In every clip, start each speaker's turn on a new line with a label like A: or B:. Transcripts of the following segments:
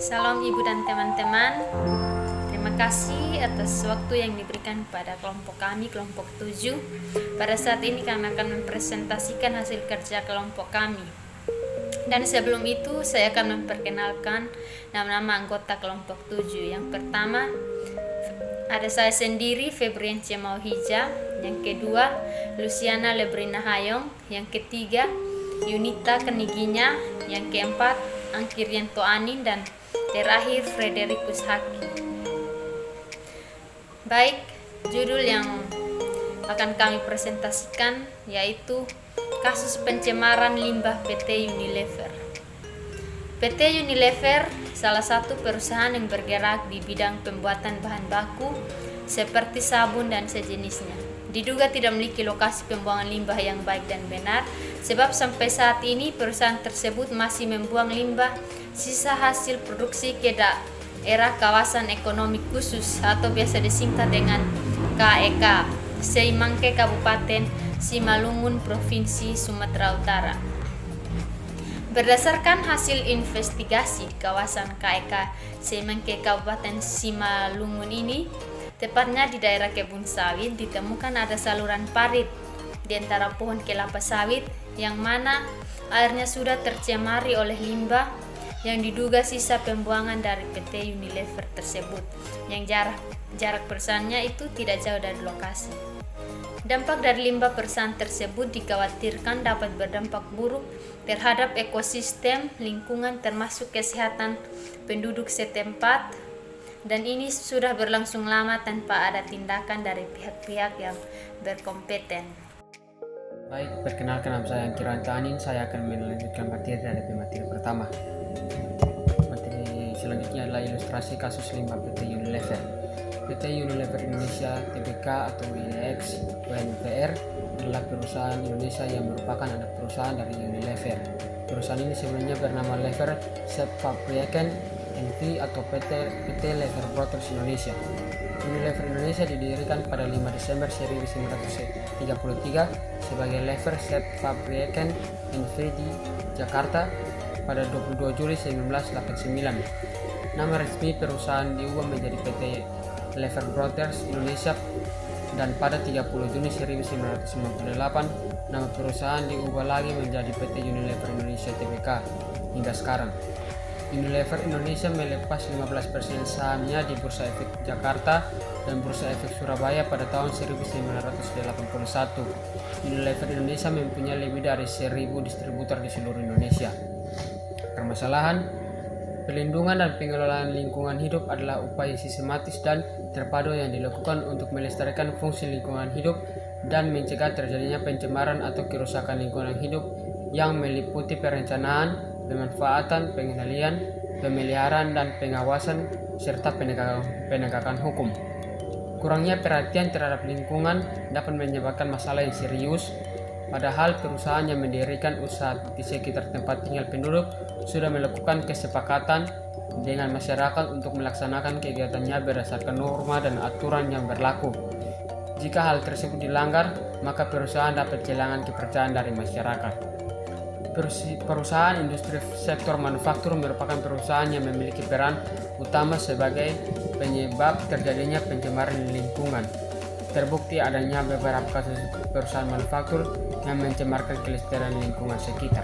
A: Salam Ibu dan teman-teman. Terima kasih atas waktu yang diberikan pada kelompok kami, kelompok 7. Pada saat ini kami akan mempresentasikan hasil kerja kelompok kami. Dan sebelum itu saya akan memperkenalkan nama-nama anggota kelompok 7. Yang pertama ada saya sendiri, Febriance Mauhija. Yang kedua Luciana Lebrina Hayong. Yang ketiga Yunita Keniginya. Yang keempat Angkirianto Anin, dan terakhir Frederikus Haki. Baik, judul yang akan kami presentasikan yaitu kasus pencemaran limbah PT Unilever. PT Unilever salah satu perusahaan yang bergerak di bidang pembuatan bahan baku seperti sabun dan sejenisnya. Diduga tidak memiliki lokasi pembuangan limbah yang baik dan benar, sebab sampai saat ini perusahaan tersebut masih membuang limbah sisa hasil produksi ke daerah kawasan ekonomi khusus atau biasa disingkat dengan KEK, Seimangke, Kabupaten Simalungun, Provinsi Sumatera Utara. Berdasarkan hasil investigasi di kawasan KEK Seimangke, Kabupaten Simalungun ini, tepatnya di daerah kebun sawit, ditemukan ada saluran parit di antara pohon kelapa sawit yang mana airnya sudah tercemari oleh limbah yang diduga sisa pembuangan dari PT Unilever tersebut, yang jarak perusahaannya itu tidak jauh dari lokasi. Dampak dari limbah perusahaan tersebut dikhawatirkan dapat berdampak buruk terhadap ekosistem lingkungan termasuk kesehatan penduduk setempat, dan ini sudah berlangsung lama tanpa ada tindakan dari pihak-pihak yang berkompeten.
B: Baik, perkenalkan nama saya Angkirianto Anin. Saya akan melanjutkan materi dari materi pertama. Materi selanjutnya adalah ilustrasi kasus limbah PT Unilever. PT Unilever Indonesia Tbk atau INEX UNPR adalah perusahaan Indonesia yang merupakan anak perusahaan dari Unilever. Perusahaan ini sebenarnya bernama Lever Fabrieken NV atau PT Lever Brothers Indonesia. Unilever Indonesia didirikan pada 5 Desember 1933 sebagai Lever Fabrieken NV di Jakarta pada 22 Juli 1989. Nama resmi perusahaan diubah menjadi PT Lever Brothers Indonesia, dan pada 30 Juni 1998 nama perusahaan diubah lagi menjadi PT Unilever Indonesia Tbk hingga sekarang. Unilever Indonesia melepas 15% sahamnya di Bursa Efek Jakarta dan Bursa Efek Surabaya pada tahun 1981. Unilever Indonesia mempunyai lebih dari 1.000 distributor di seluruh Indonesia. Permasalahan pelindungan dan pengelolaan lingkungan hidup adalah upaya sistematis dan terpadu yang dilakukan untuk melestarikan fungsi lingkungan hidup dan mencegah terjadinya pencemaran atau kerusakan lingkungan hidup yang meliputi perencanaan, pemanfaatan, pengendalian, pemeliharaan, dan pengawasan, serta penegakan hukum. Kurangnya perhatian terhadap lingkungan dapat menyebabkan masalah yang serius, padahal perusahaan yang mendirikan usaha di sekitar tempat tinggal penduduk sudah melakukan kesepakatan dengan masyarakat untuk melaksanakan kegiatannya berdasarkan norma dan aturan yang berlaku. Jika hal tersebut dilanggar, maka perusahaan dapat kehilangan kepercayaan dari masyarakat. Perusahaan industri sektor manufaktur merupakan perusahaan yang memiliki peran utama sebagai penyebab terjadinya pencemaran lingkungan. Terbukti adanya beberapa kasus perusahaan manufaktur yang mencemarkan kelestarian lingkungan sekitar.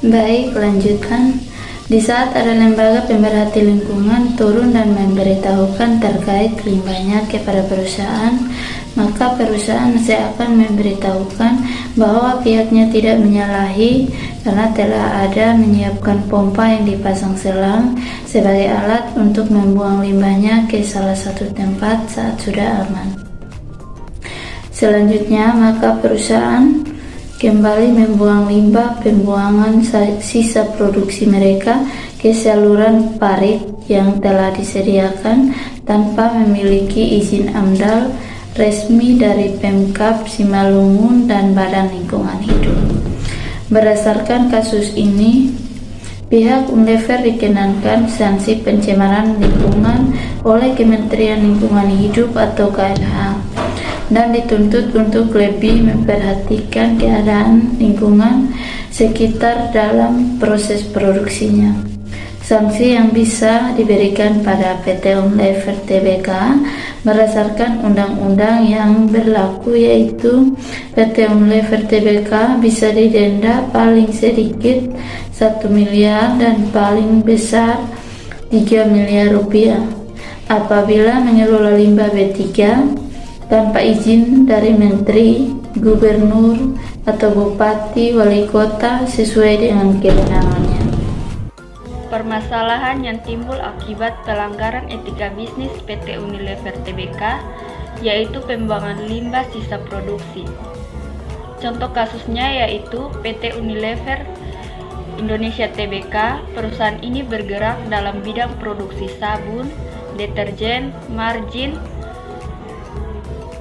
C: Baik, lanjutkan. Di saat ada lembaga pemerhati lingkungan turun dan memberitahukan terkait limbahnya kepada perusahaan, maka perusahaan seakan memberitahukan bahwa pihaknya tidak menyalahi karena telah ada menyiapkan pompa yang dipasang selang sebagai alat untuk membuang limbahnya ke salah satu tempat saat sudah aman. Selanjutnya, maka perusahaan kembali membuang limbah pembuangan sisa produksi mereka ke saluran parit yang telah disediakan tanpa memiliki izin AMDAL resmi dari Pemkab Simalungun dan Badan Lingkungan Hidup. Berdasarkan kasus ini, pihak Unilever dikenakan sanksi pencemaran lingkungan oleh Kementerian Lingkungan Hidup atau KLH dan dituntut untuk lebih memperhatikan keadaan lingkungan sekitar dalam proses produksinya. Sanksi yang bisa diberikan pada PT Unilever Tbk berdasarkan undang-undang yang berlaku, yaitu PT Unilever Tbk bisa didenda paling sedikit 1 miliar dan paling besar 3 miliar rupiah apabila mengelola limbah B3 tanpa izin dari menteri, gubernur, atau bupati, wali kota sesuai dengan kewenangannya.
A: Permasalahan yang timbul akibat pelanggaran etika bisnis PT Unilever Tbk yaitu pembuangan limbah sisa produksi. Contoh kasusnya yaitu PT Unilever Indonesia Tbk. Perusahaan ini bergerak dalam bidang produksi sabun, deterjen, margin,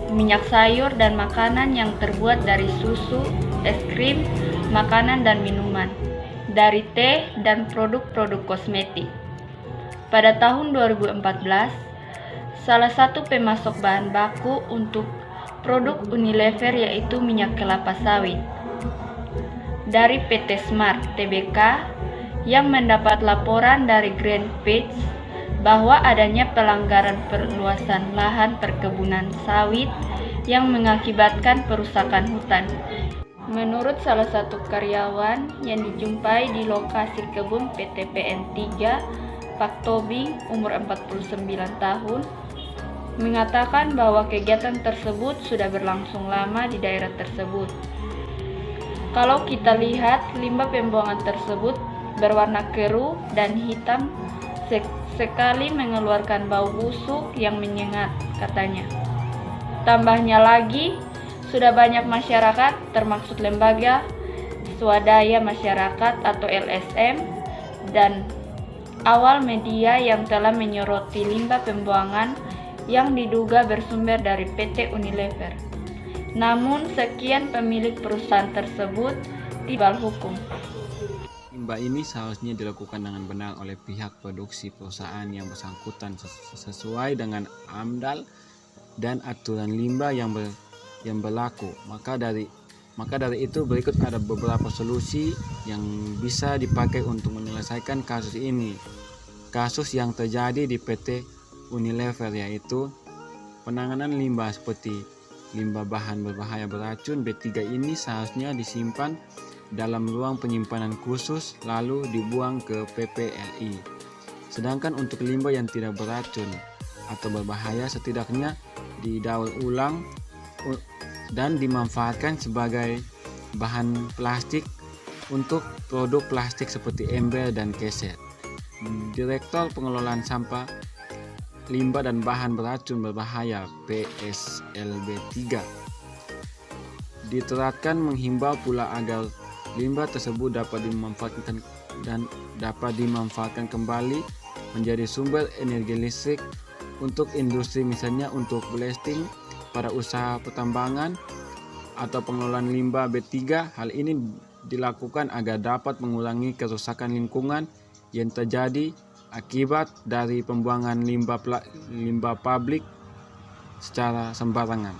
A: minyak sayur dan makanan yang terbuat dari susu, es krim, makanan dan minuman, dari teh dan produk-produk kosmetik. Pada tahun 2014, salah satu pemasok bahan baku untuk produk Unilever yaitu minyak kelapa sawit dari PT Smart Tbk yang mendapat laporan dari Greenpeace bahwa adanya pelanggaran perluasan lahan perkebunan sawit yang mengakibatkan perusakan hutan. Menurut salah satu karyawan yang dijumpai di lokasi kebun PT PN3, Pak Tobing, umur 49 tahun, mengatakan bahwa kegiatan tersebut sudah berlangsung lama di daerah tersebut. Kalau kita lihat, limbah pembuangan tersebut berwarna keruh dan hitam sekali, mengeluarkan bau busuk yang menyengat, katanya. Tambahnya lagi, sudah banyak masyarakat, termasuk lembaga swadaya masyarakat atau LSM dan awal media yang telah menyoroti limbah pembuangan yang diduga bersumber dari PT Unilever. Namun, sekian pemilik perusahaan tersebut dibal hukum.
D: Limbah ini seharusnya dilakukan dengan benar oleh pihak produksi perusahaan yang bersangkutan sesuai dengan AMDAL dan aturan limbah yang berlaku. Maka dari itu berikut ada beberapa solusi yang bisa dipakai untuk menyelesaikan kasus ini. Kasus yang terjadi di PT Unilever yaitu penanganan limbah seperti limbah bahan berbahaya beracun B3 ini seharusnya disimpan dalam ruang penyimpanan khusus lalu dibuang ke PPLI. Sedangkan untuk limbah yang tidak beracun atau berbahaya setidaknya didaur ulang dan dimanfaatkan sebagai bahan plastik untuk produk plastik seperti ember dan keset. Direktur Pengelolaan Sampah Limbah dan Bahan Beracun Berbahaya PSLB3 diterapkan menghimbau pula agar limbah tersebut dapat dimanfaatkan kembali menjadi sumber energi listrik untuk industri, misalnya untuk blasting pada usaha pertambangan atau pengelolaan limbah B3. Hal ini dilakukan agar dapat mengurangi kerusakan lingkungan yang terjadi akibat dari pembuangan limbah publik secara sembarangan.